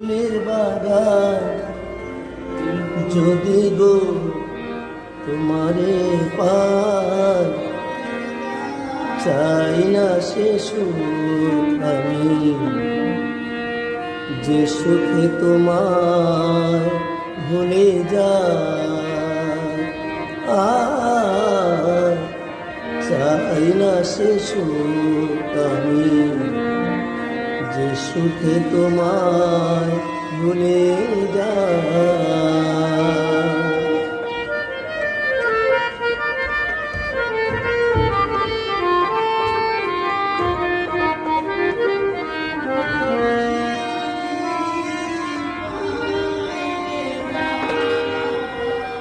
ফুলের বাগান যদি গো তোমারে পাই, চাই না সে সুখ আমি যে সুখে তোমার ভুলে যাই। চাই না সে সুখ আমি যে সুখে তোমায় ভুলে যায়।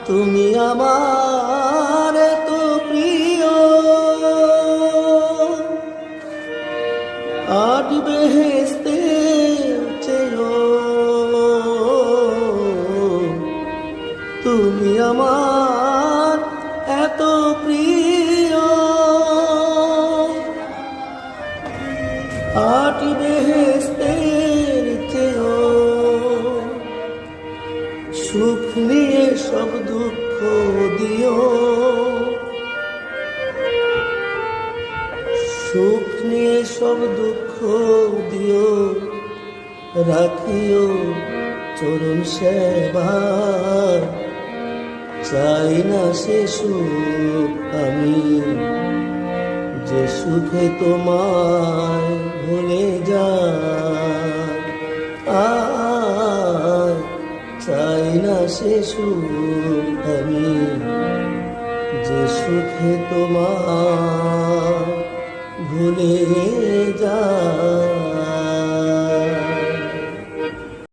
তুমি আমার এত প্রিয়, আট বেহেশতে চেয়েও তুমি আমার এত প্রিয়, আট বেহেশতের চেয়েও সুখ নিয়ে সব দুঃখ দিও, সুখ নিয়ে সব দুঃখ দিও, রাখিও চরণ সেবার। চাই না সে সুখ আমি যে সুখে তোমায় ভুলে যাই। চাই না সে সুখ আমি যে সুখে তোমায় ভুলে যাই।